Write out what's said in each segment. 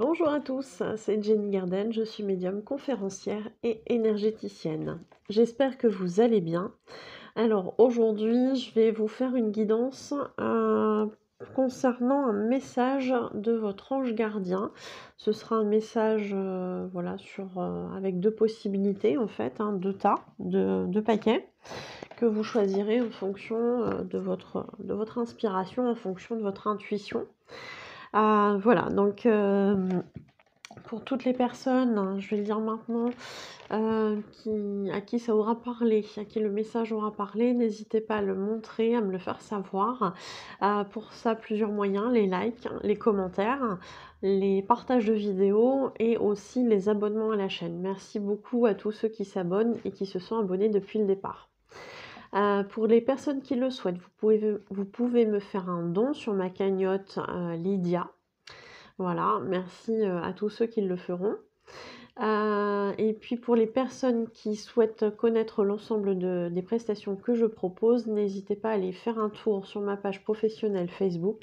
Bonjour à tous, c'est Jenny Garden, je suis médium, conférencière et énergéticienne. J'espère que vous allez bien. Alors aujourd'hui, je vais vous faire une guidance concernant un message de votre ange gardien. Ce sera un message voilà, avec deux possibilités en fait, deux tas, deux paquets que vous choisirez en fonction de votre inspiration, en fonction de votre intuition. Voilà, donc pour toutes les personnes, je vais le dire maintenant, à qui ça aura parlé, à qui le message aura parlé, n'hésitez pas à le montrer, à me le faire savoir. Pour ça, plusieurs moyens, les likes, les commentaires, les partages de vidéos et aussi les abonnements à la chaîne. Merci beaucoup à tous ceux qui s'abonnent et qui se sont abonnés depuis le départ. Pour les personnes qui le souhaitent, vous pouvez me faire un don sur ma cagnotte Lydia. Voilà, merci à tous ceux qui le feront. Et puis pour les personnes qui souhaitent connaître l'ensemble des prestations que je propose, n'hésitez pas à aller faire un tour sur ma page professionnelle Facebook,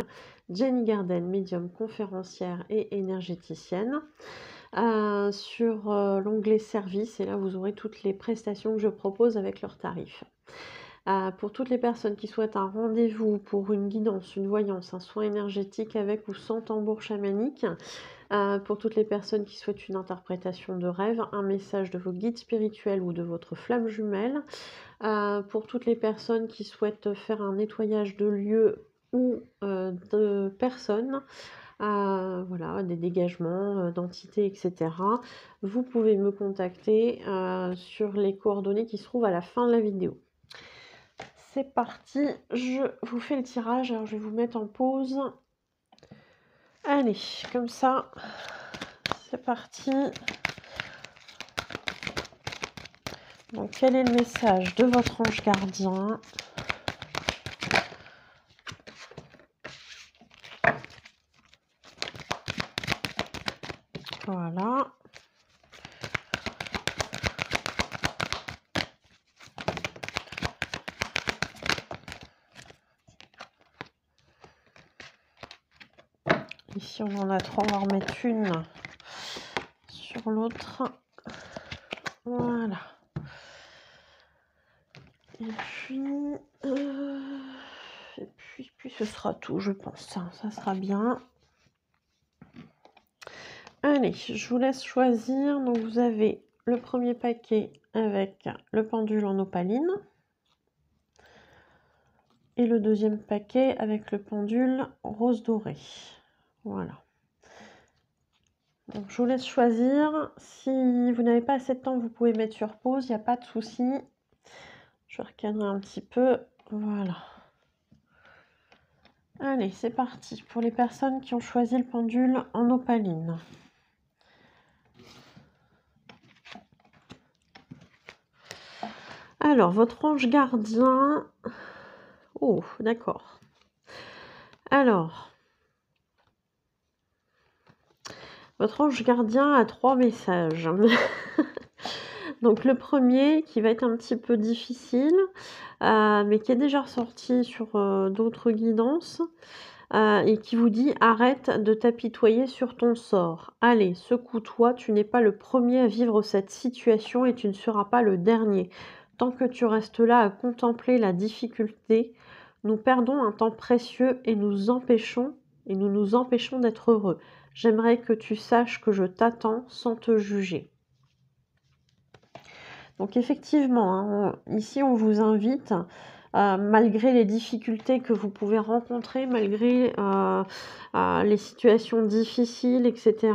Jenny Garden, médium, conférencière et énergéticienne. Sur l'onglet service, et là vous aurez toutes les prestations que je propose avec leurs tarifs. Pour toutes les personnes qui souhaitent un rendez-vous pour une guidance, une voyance, un soin énergétique avec ou sans tambour chamanique, pour toutes les personnes qui souhaitent une interprétation de rêve, un message de vos guides spirituels ou de votre flamme jumelle, pour toutes les personnes qui souhaitent faire un nettoyage de lieux ou de personnes, voilà, des dégagements d'entités, etc. Vous pouvez me contacter sur les coordonnées qui se trouvent à la fin de la vidéo. C'est parti, je vous fais le tirage. Alors je vais vous mettre en pause. Allez, comme ça, c'est parti. Donc quel est le message de votre ange gardien ? Voilà. Ici, on en a trois, on va en remettre une sur l'autre. Voilà. Et puis ce sera tout, je pense. Ça sera bien. Allez, je vous laisse choisir. Donc, vous avez le premier paquet avec le pendule en opaline. Et le deuxième paquet avec le pendule rose doré. Voilà. Donc, je vous laisse choisir. Si vous n'avez pas assez de temps, vous pouvez mettre sur pause. Il n'y a pas de souci. Je vais recadrer un petit peu. Voilà. Allez, c'est parti. Pour les personnes qui ont choisi le pendule en opaline. Alors, votre ange gardien... Oh, d'accord. Alors... Votre ange gardien a 3 messages. Donc le premier qui va être un petit peu difficile, mais qui est déjà ressorti sur d'autres guidances, et qui vous dit « Arrête de t'apitoyer sur ton sort. Allez, secoue-toi, tu n'es pas le premier à vivre cette situation et tu ne seras pas le dernier. Tant que tu restes là à contempler la difficulté, nous perdons un temps précieux et nous nous empêchons d'être heureux. J'aimerais que tu saches que je t'attends sans te juger. » Donc effectivement, ici on vous invite, malgré les difficultés que vous pouvez rencontrer, malgré les situations difficiles, etc.,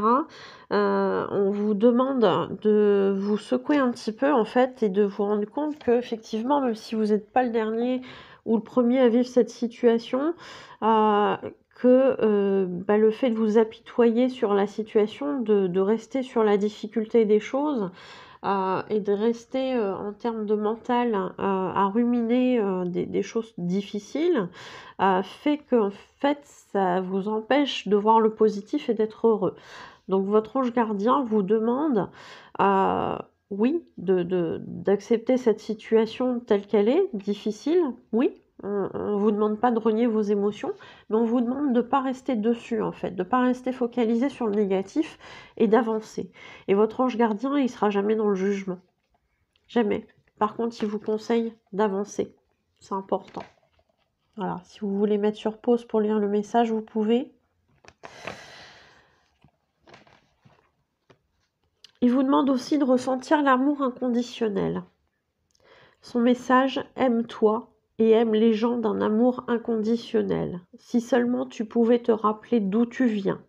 on vous demande de vous secouer un petit peu en fait et de vous rendre compte que effectivement, même si vous n'êtes pas le dernier ou le premier à vivre cette situation, le fait de vous apitoyer sur la situation, de rester sur la difficulté des choses et de rester en termes de mental à ruminer des choses difficiles, fait qu'en fait ça vous empêche de voir le positif et d'être heureux. Donc votre ange gardien vous demande oui, d'accepter cette situation telle qu'elle est, difficile, oui, On vous demande pas de renier vos émotions, mais on vous demande de pas rester dessus, en fait, de pas rester focalisé sur le négatif et d'avancer. Et votre ange gardien, il sera jamais dans le jugement. Jamais. Par contre, il vous conseille d'avancer. C'est important. Voilà. Si vous voulez mettre sur pause pour lire le message, vous pouvez. Il vous demande aussi de ressentir l'amour inconditionnel. Son message, aime-toi et aime les gens d'un amour inconditionnel. Si seulement tu pouvais te rappeler d'où tu viens.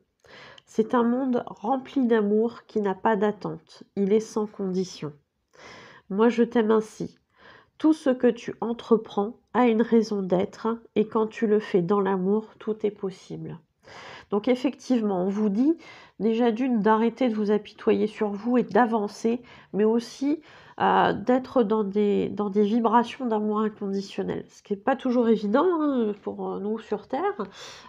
C'est un monde rempli d'amour qui n'a pas d'attente. Il est sans condition. Moi, je t'aime ainsi. Tout ce que tu entreprends a une raison d'être et quand tu le fais dans l'amour, tout est possible. Donc effectivement, on vous dit déjà d'une d'arrêter de vous apitoyer sur vous et d'avancer, mais aussi d'être dans des vibrations d'amour inconditionnel. Ce qui n'est pas toujours évident pour nous sur Terre.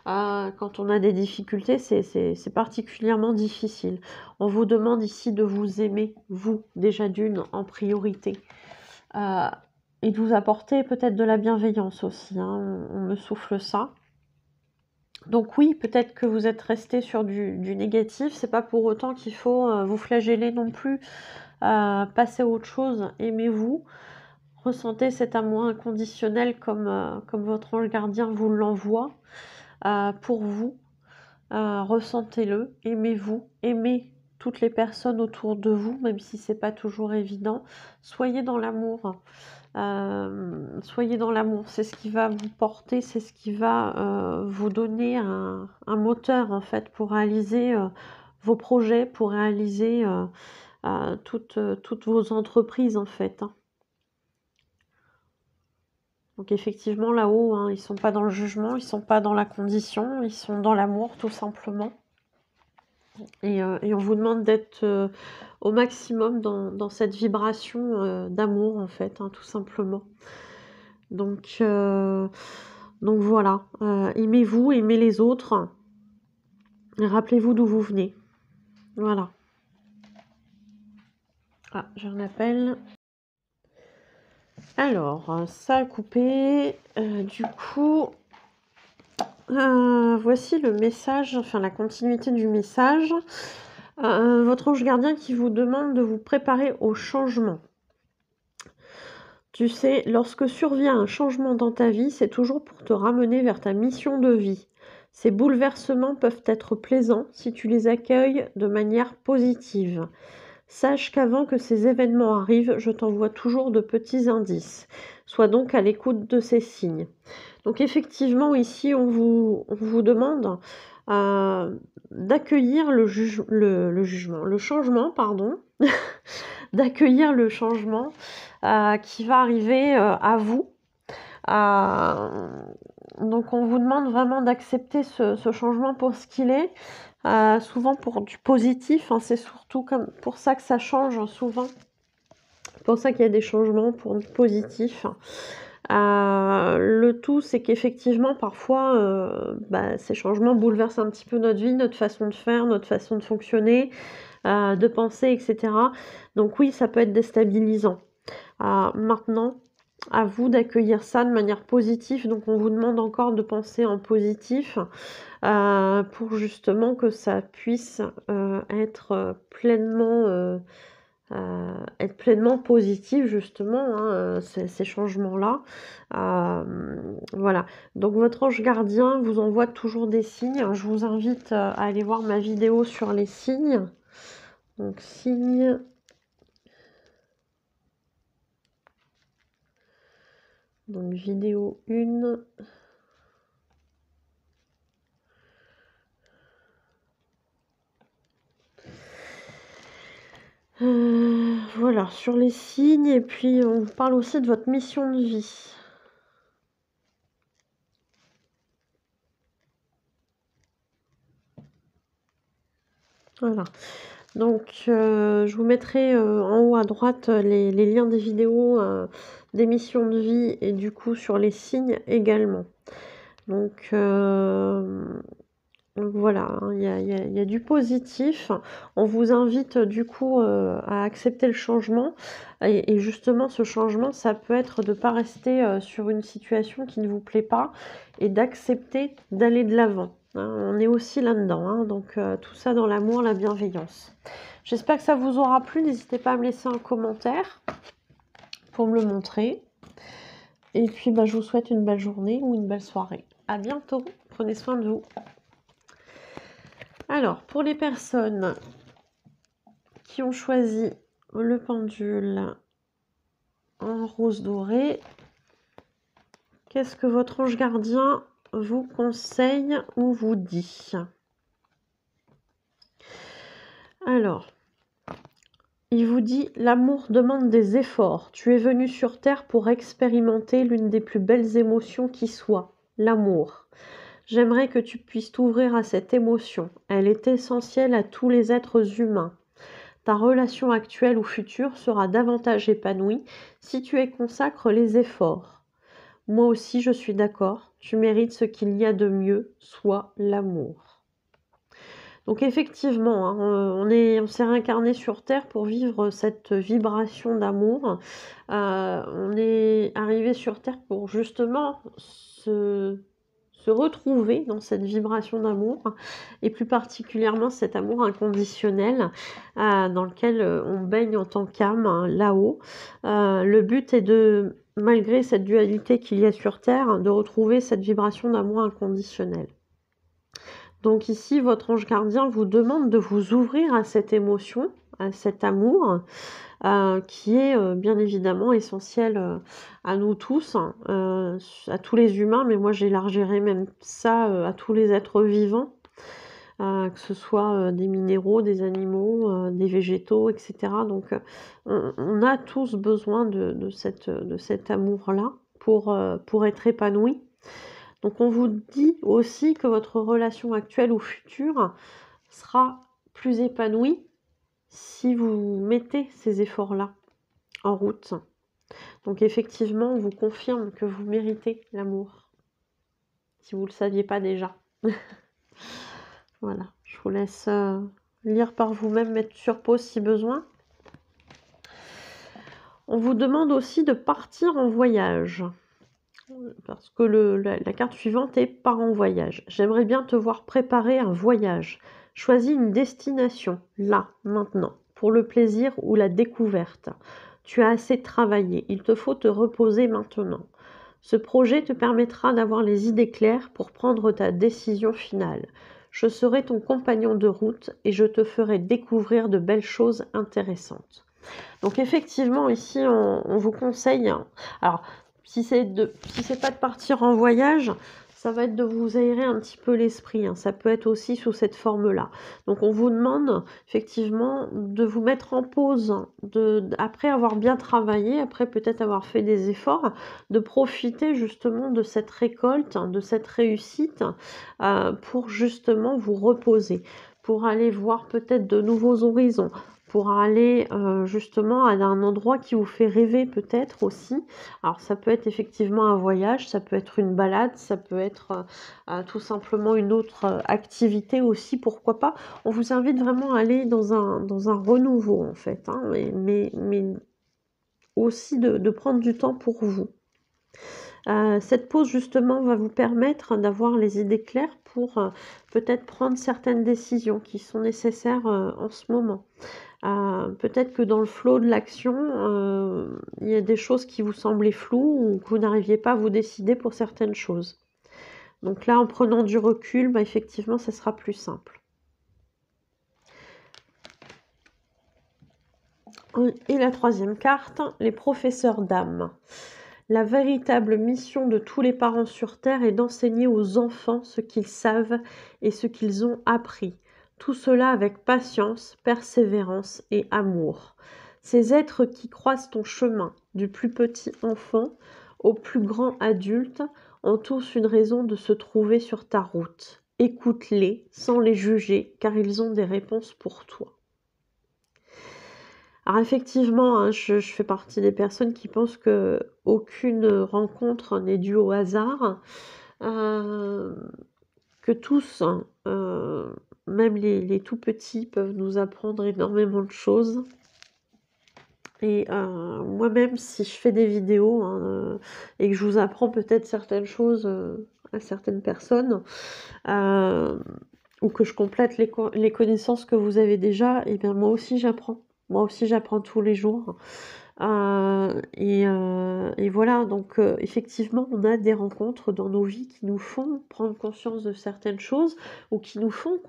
Quand on a des difficultés, c'est particulièrement difficile. On vous demande ici de vous aimer, vous, déjà d'une, en priorité. Et de vous apporter peut-être de la bienveillance aussi. On me souffle ça. Donc oui, peut-être que vous êtes resté sur du négatif, c'est pas pour autant qu'il faut vous flageller non plus, passer à autre chose, aimez-vous, ressentez cet amour inconditionnel comme votre ange gardien vous l'envoie pour vous, ressentez-le, aimez-vous, aimez toutes les personnes autour de vous, même si c'est pas toujours évident, soyez dans l'amour. Soyez dans l'amour, c'est ce qui va vous porter, c'est ce qui va vous donner un moteur en fait pour réaliser vos projets, pour réaliser toutes vos entreprises en fait. Donc effectivement là-haut, ils sont pas dans le jugement, ils sont pas dans la condition, ils sont dans l'amour tout simplement. Et on vous demande d'être au maximum dans cette vibration d'amour en fait, tout simplement. Donc voilà, aimez-vous, aimez les autres. Rappelez-vous d'où vous venez. Voilà. Ah, j'ai un appel. Alors, ça a coupé. Du coup, voici le message, enfin la continuité du message. Votre ange gardien qui vous demande de vous préparer au changement. Tu sais, lorsque survient un changement dans ta vie, c'est toujours pour te ramener vers ta mission de vie. Ces bouleversements peuvent être plaisants si tu les accueilles de manière positive. Sache qu'avant que ces événements arrivent, je t'envoie toujours de petits indices. Sois donc à l'écoute de ces signes. Donc effectivement, ici, on vous demande d'accueillir le changement, pardon, d'accueillir le changement qui va arriver à vous. Donc on vous demande vraiment d'accepter ce changement pour ce qu'il est, souvent pour du positif, c'est surtout comme pour ça que ça change souvent, pour ça qu'il y a des changements pour du positif. Le tout, c'est qu'effectivement, parfois, ces changements bouleversent un petit peu notre vie, notre façon de faire, notre façon de fonctionner, de penser, etc. Donc oui, ça peut être déstabilisant. Maintenant, à vous d'accueillir ça de manière positive. Donc on vous demande encore de penser en positif pour justement que ça puisse être pleinement positif justement, ces changements-là. Voilà. Donc votre ange gardien vous envoie toujours des signes. Je vous invite à aller voir ma vidéo sur les signes. Donc signes. Donc vidéo 1. Voilà, sur les signes, et puis on vous parle aussi de votre mission de vie. Voilà. Donc je vous mettrai en haut à droite les liens des vidéos des missions de vie et du coup sur les signes également. Donc Donc voilà, hein, il y a du positif. On vous invite du coup à accepter le changement. Et justement, ce changement, ça peut être de ne pas rester sur une situation qui ne vous plaît pas et d'accepter d'aller de l'avant. Hein. On est aussi là-dedans, hein, donc tout ça dans l'amour, la bienveillance. J'espère que ça vous aura plu. N'hésitez pas à me laisser un commentaire pour me le montrer. Et puis, bah, je vous souhaite une belle journée ou une belle soirée. À bientôt. Prenez soin de vous. Alors, pour les personnes qui ont choisi le pendule en rose doré, qu'est-ce que votre ange gardien vous conseille ou vous dit? Alors, il vous dit « L'amour demande des efforts. Tu es venu sur Terre pour expérimenter l'une des plus belles émotions qui soit, l'amour. J'aimerais que tu puisses t'ouvrir à cette émotion. Elle est essentielle à tous les êtres humains. Ta relation actuelle ou future sera davantage épanouie si tu y consacres les efforts. Moi aussi, je suis d'accord. Tu mérites ce qu'il y a de mieux, soit l'amour. » Donc effectivement, hein, on s'est réincarné sur Terre pour vivre cette vibration d'amour. On est arrivé sur Terre pour justement se retrouver dans cette vibration d'amour, et plus particulièrement cet amour inconditionnel dans lequel on baigne en tant qu'âme, hein, là-haut. Le but est de, malgré cette dualité qu'il y a sur Terre, de retrouver cette vibration d'amour inconditionnel. Donc ici, votre ange gardien vous demande de vous ouvrir à cette émotion, à cet amour, qui est bien évidemment essentiel à nous tous, à tous les humains, mais moi j'élargirais même ça à tous les êtres vivants, que ce soit des minéraux, des animaux, des végétaux, etc. Donc on a tous besoin de cet amour-là pour être épanoui. Donc on vous dit aussi que votre relation actuelle ou future sera plus épanouie si vous mettez ces efforts-là en route. Donc effectivement, on vous confirme que vous méritez l'amour, si vous ne le saviez pas déjà. Voilà, je vous laisse lire par vous-même, mettre sur pause si besoin. On vous demande aussi de partir en voyage. Parce que la carte suivante est « Part en voyage ». J'aimerais bien te voir préparer un voyage. Choisis une destination, là, maintenant, pour le plaisir ou la découverte. Tu as assez travaillé, il te faut te reposer maintenant. Ce projet te permettra d'avoir les idées claires pour prendre ta décision finale. Je serai ton compagnon de route et je te ferai découvrir de belles choses intéressantes. Donc effectivement, ici, on vous conseille... Alors, si c'est pas de partir en voyage, ça va être de vous aérer un petit peu l'esprit. Ça peut être aussi sous cette forme-là. Donc on vous demande effectivement de vous mettre en pause, après avoir bien travaillé, après peut-être avoir fait des efforts, de profiter justement de cette récolte, de cette réussite, pour justement vous reposer, pour aller voir peut-être de nouveaux horizons, pour aller justement à un endroit qui vous fait rêver peut-être aussi. Alors ça peut être effectivement un voyage, ça peut être une balade, ça peut être tout simplement une autre activité aussi, pourquoi pas. On vous invite vraiment à aller dans un renouveau en fait, hein, mais aussi de prendre du temps pour vous. Cette pause justement va vous permettre d'avoir les idées claires pour peut-être prendre certaines décisions qui sont nécessaires en ce moment. Peut-être que dans le flot de l'action, il y a des choses qui vous semblaient floues ou que vous n'arriviez pas à vous décider pour certaines choses. Donc là, en prenant du recul, bah, effectivement, ça sera plus simple. Et la troisième carte, les professeurs d'âme. La véritable mission de tous les parents sur Terre est d'enseigner aux enfants ce qu'ils savent et ce qu'ils ont appris. Tout cela avec patience, persévérance et amour. Ces êtres qui croisent ton chemin, du plus petit enfant au plus grand adulte, ont tous une raison de se trouver sur ta route. Écoute-les sans les juger, car ils ont des réponses pour toi. Alors effectivement, hein, je fais partie des personnes qui pensent que aucune rencontre n'est due au hasard, que tous même les tout petits peuvent nous apprendre énormément de choses. Et moi-même, si je fais des vidéos, hein, et que je vous apprends peut-être certaines choses, à certaines personnes, heu, ou que je complète les connaissances que vous avez déjà, et bien moi aussi j'apprends. Moi aussi j'apprends tous les jours. Et voilà, donc effectivement, on a des rencontres dans nos vies qui nous font prendre conscience de certaines choses, ou qui nous font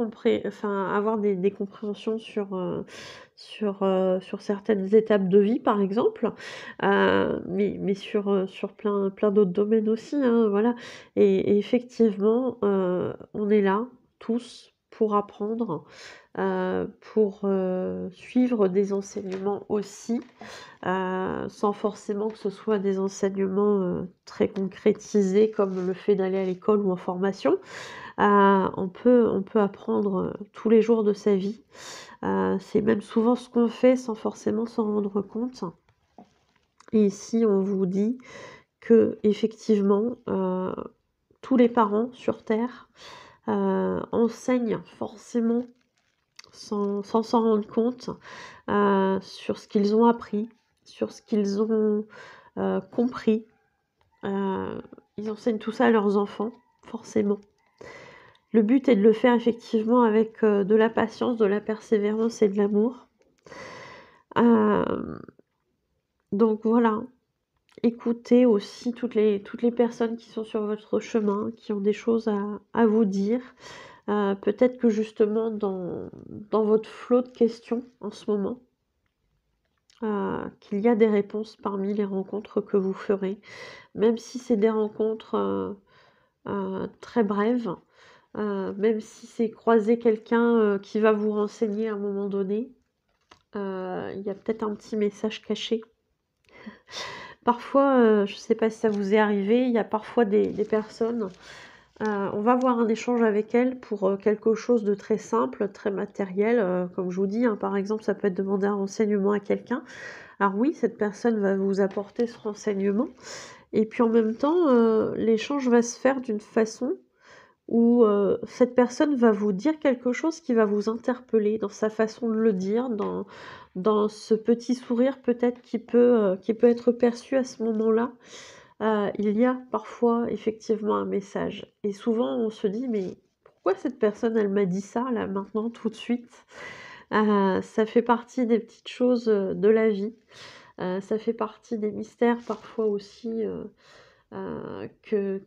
avoir des compréhensions sur certaines étapes de vie, par exemple, mais sur plein d'autres domaines aussi, hein, voilà. Et effectivement, on est là, tous, pour apprendre, pour suivre des enseignements aussi, sans forcément que ce soit des enseignements très concrétisés comme le fait d'aller à l'école ou en formation. On peut apprendre tous les jours de sa vie. C'est même souvent ce qu'on fait sans forcément s'en rendre compte. Et ici, on vous dit que effectivement, tous les parents sur terre enseignent forcément sans s'en rendre compte, sur ce qu'ils ont appris, sur ce qu'ils ont compris. Ils enseignent tout ça à leurs enfants, forcément. Le but est de le faire effectivement avec de la patience, de la persévérance et de l'amour. Donc voilà, écoutez aussi toutes les personnes qui sont sur votre chemin, qui ont des choses à vous dire. Peut-être que justement dans votre flot de questions en ce moment, qu'il y a des réponses parmi les rencontres que vous ferez. Même si c'est des rencontres très brèves, même si c'est croiser quelqu'un qui va vous renseigner à un moment donné, il y a peut-être un petit message caché. Parfois, je ne sais pas si ça vous est arrivé, il y a parfois des personnes, on va avoir un échange avec elles pour quelque chose de très simple, très matériel, comme je vous dis, hein, par exemple, ça peut être demander un renseignement à quelqu'un. Alors oui, cette personne va vous apporter ce renseignement, et puis en même temps, l'échange va se faire d'une façon où cette personne va vous dire quelque chose qui va vous interpeller dans sa façon de le dire, dans ce petit sourire peut-être qui peut être perçu à ce moment-là. Il y a parfois effectivement un message, et souvent on se dit: «Mais pourquoi cette personne elle m'a dit ça là maintenant tout de suite?» Ça fait partie des petites choses, de la vie. Ça fait partie des mystères parfois aussi, que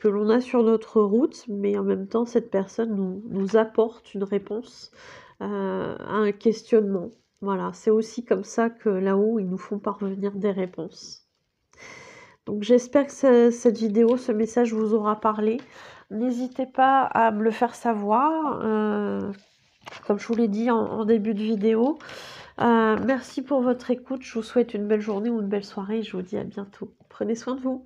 l'on a sur notre route, mais en même temps cette personne nous apporte une réponse, à un questionnement. Voilà, c'est aussi comme ça que là-haut, ils nous font parvenir des réponses. Donc j'espère que cette vidéo, ce message vous aura parlé. N'hésitez pas à me le faire savoir, comme je vous l'ai dit en début de vidéo. Merci pour votre écoute, je vous souhaite une belle journée ou une belle soirée et je vous dis à bientôt. Prenez soin de vous.